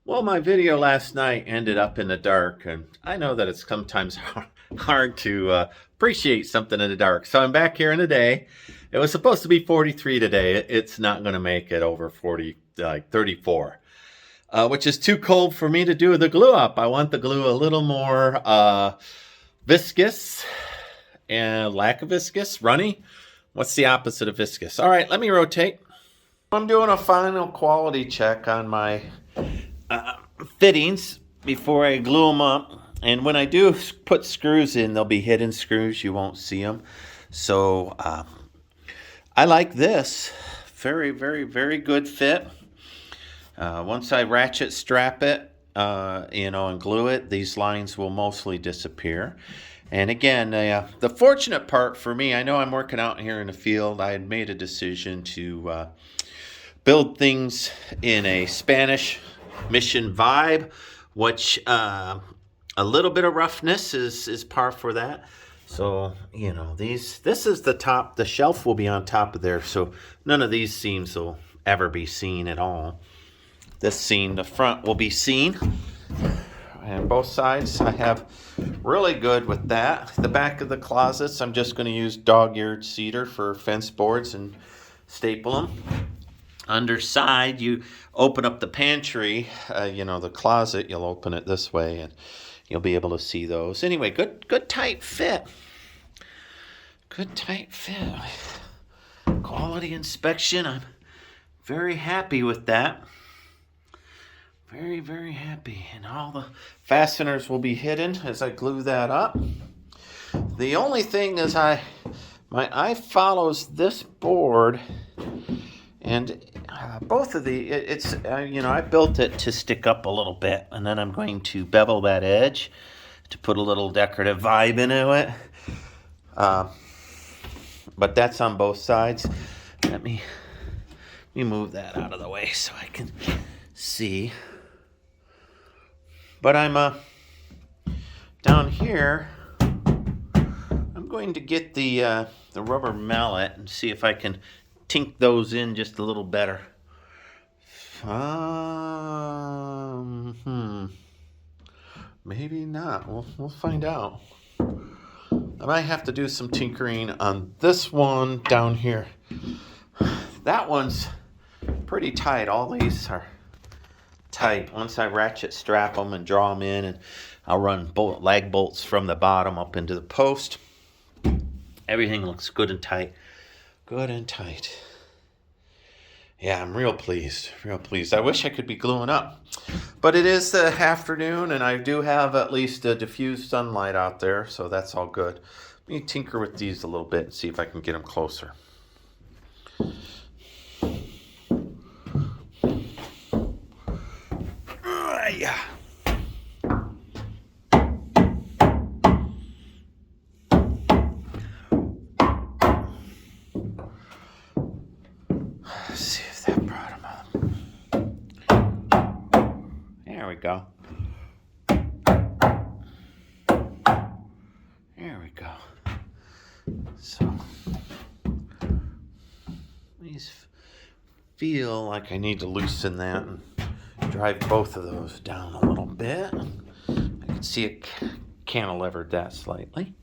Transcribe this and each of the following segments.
Well, my video last night ended up in the dark, and I know that it's sometimes hard to appreciate something in the dark. So I'm back here in the day. It was supposed to be 43 today. It's not going to make it over 40, like 34, which is too cold for me to do the glue up. I want the glue a little more viscous and lack of viscous, runny. What's the opposite of viscous? All right, let me rotate. I'm doing a final quality check on my fittings before I glue them up, and when I do put screws in, they'll be hidden screws. You won't see them. So I like this. Very, very, very good fit. Once I ratchet strap it, and glue it, these lines will mostly disappear. And again, the fortunate part for me, I know I'm working out here in the field. I had made a decision to build things in a Spanish mission vibe, which a little bit of roughness is par for that. So, this is the top. The shelf will be on top of there, so none of these seams will ever be seen at all. This seam, the front, will be seen. And both sides, I have really good with that. The back of the closets, I'm just going to use dog-eared cedar for fence boards and staple them. Underside, you open up the pantry, the closet, you'll open it this way and you'll be able to see those. Anyway, good tight fit. Good tight fit. Quality inspection, I'm very happy with that. Very, very happy. And all the fasteners will be hidden as I glue that up. The only thing is my eye follows this board, and both of I built it to stick up a little bit, and then I'm going to bevel that edge to put a little decorative vibe into it. But that's on both sides. Let me move that out of the way so I can see. But I'm down here. I'm going to get the rubber mallet and see if I can tink those in just a little better. Maybe not. We'll find out. I might have to do some tinkering on this one down here. That one's pretty tight. All these are tight. Once I ratchet strap them and draw them in, and I'll run lag bolts from the bottom up into the post. Everything looks good and tight. Good and tight. Yeah, I'm real pleased. Real pleased. I wish I could be gluing up. But it is the afternoon, and I do have at least a diffused sunlight out there, so that's all good. Let me tinker with these a little bit and see if I can get them closer. Yeah. Let's see if that brought him up. There we go. There we go. So these feel like I need to loosen that and drive both of those down a little bit. I can see it cantilevered that slightly.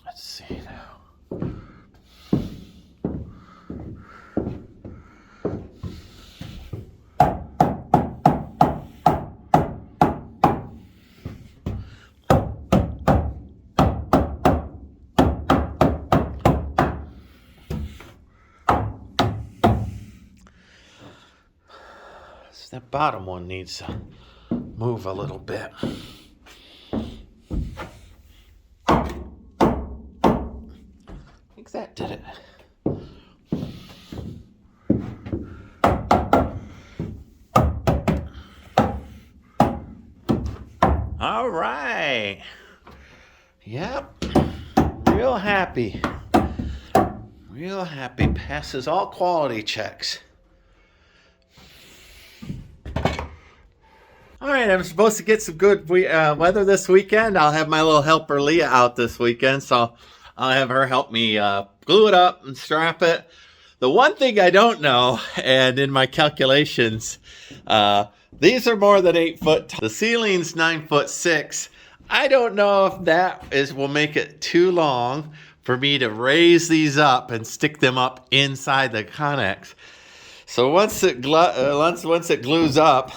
Let's see now. That bottom one needs to move a little bit. I think that did it. All right. Yep. Real happy. Real happy. Passes all quality checks. All right. right, I'm supposed to get some good weather this weekend. I'll have my little helper Leah out this weekend, so I'll have her help me glue it up and strap it. The one thing I don't know, and in my calculations, these are more than 8 foot. The ceiling's 9'6". I don't know if that will make it too long for me to raise these up and stick them up inside the Connex. So once it glues up,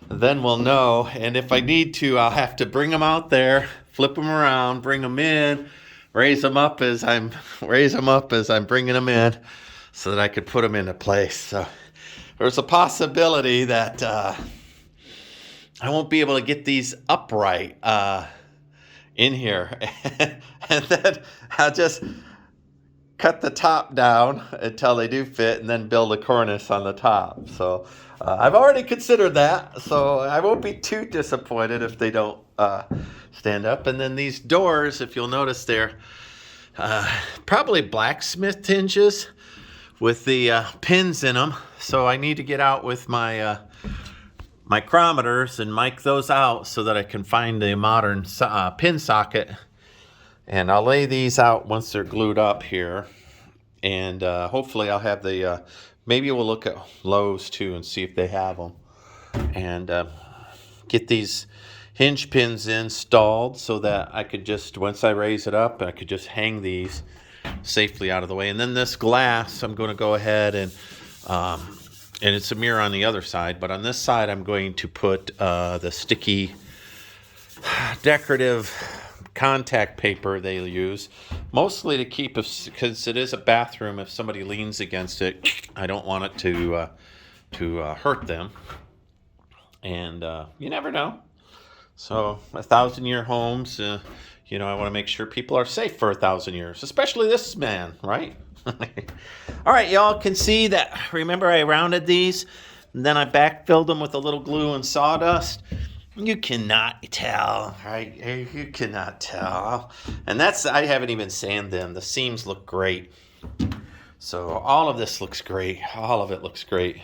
then we'll know. And if I need to, I'll have to bring them out there, flip them around, bring them in, raise them up as I'm bringing them in, so that I could put them into place. So there's a possibility that I won't be able to get these upright in here. And then I'll just cut the top down until they do fit, and then build a cornice on the top. So I've already considered that, so I won't be too disappointed if they don't stand up. And then these doors, if you'll notice, they're probably blacksmith hinges with the pins in them. So I need to get out with my micrometers and mic those out so that I can find a modern pin socket. And I'll lay these out once they're glued up here. And hopefully I'll have the, maybe we'll look at Lowe's too and see if they have them. And get these hinge pins installed so that I could just, once I raise it up, I could just hang these safely out of the way. And then this glass, I'm going to go ahead and it's a mirror on the other side, but on this side I'm going to put the sticky decorative contact paper they use, mostly to keep, because it is a bathroom, if somebody leans against it, I don't want it to hurt them. And you never know. So 1,000-year homes, you know, I want to make sure people are safe for 1,000 years, especially this man, right? All right, y'all can see that. Remember, I rounded these, and then I backfilled them with a little glue and sawdust. You cannot tell, right? You cannot tell. And that's, I haven't even sanded them. The seams look great. So all of this looks great. All of it looks great.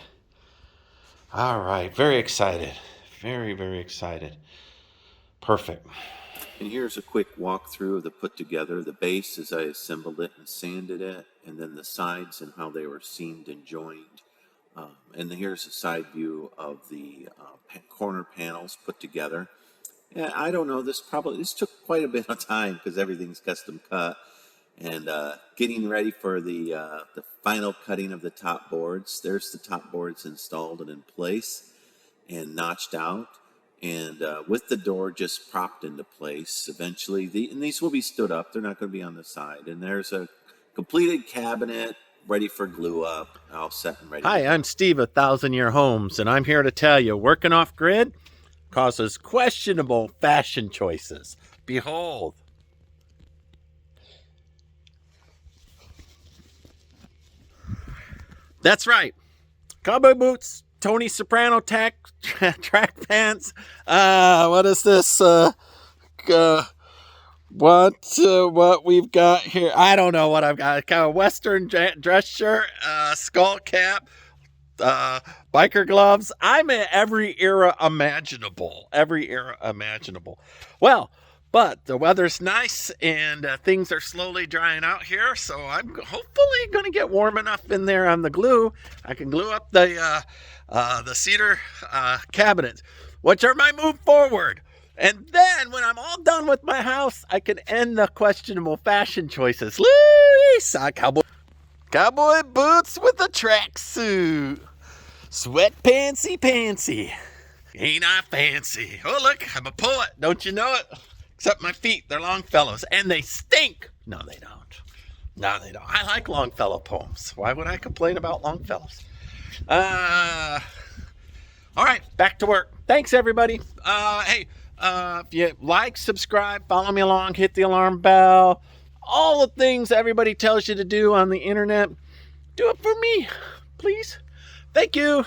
All right, very excited. Very, very excited. Perfect. And here's a quick walkthrough of the put together. The base as I assembled it and sanded it, and then the sides and how they were seamed and joined. And here's a side view of the corner panels put together. Yeah, I don't know, this took quite a bit of time because everything's custom cut. And getting ready for the final cutting of the top boards. There's the top boards installed and in place and notched out. And with the door just propped into place, eventually, and these will be stood up. They're not going to be on the side. And there's a completed cabinet ready for glue up, all set and ready. Hi, I'm Steve of 1,000-Year Homes, and I'm here to tell you, working off grid causes questionable fashion choices. Behold. That's right. Cowboy boots, Tony Soprano track pants. What is this? What we've got here? I don't know what I've got. Kind of Western dress shirt, skull cap, biker gloves. I'm in every era imaginable. Well, but the weather's nice and things are slowly drying out here, so I'm hopefully going to get warm enough in there on the glue. I can glue up the cedar cabinets, which are my move forward. And then when I'm all done with my house, I can end the questionable fashion choices. Lisa, cowboy boots with a tracksuit, sweatpantsy. Ain't I fancy? Oh, look, I'm a poet. Don't you know it? Except my feet, they're Longfellow's, and they stink. No, they don't. I like Longfellow poems. Why would I complain about Longfellows? All right, back to work. Thanks, everybody. Hey, if you like, subscribe, follow me along, hit the alarm bell, all the things everybody tells you to do on the internet, do it for me, please. Thank you.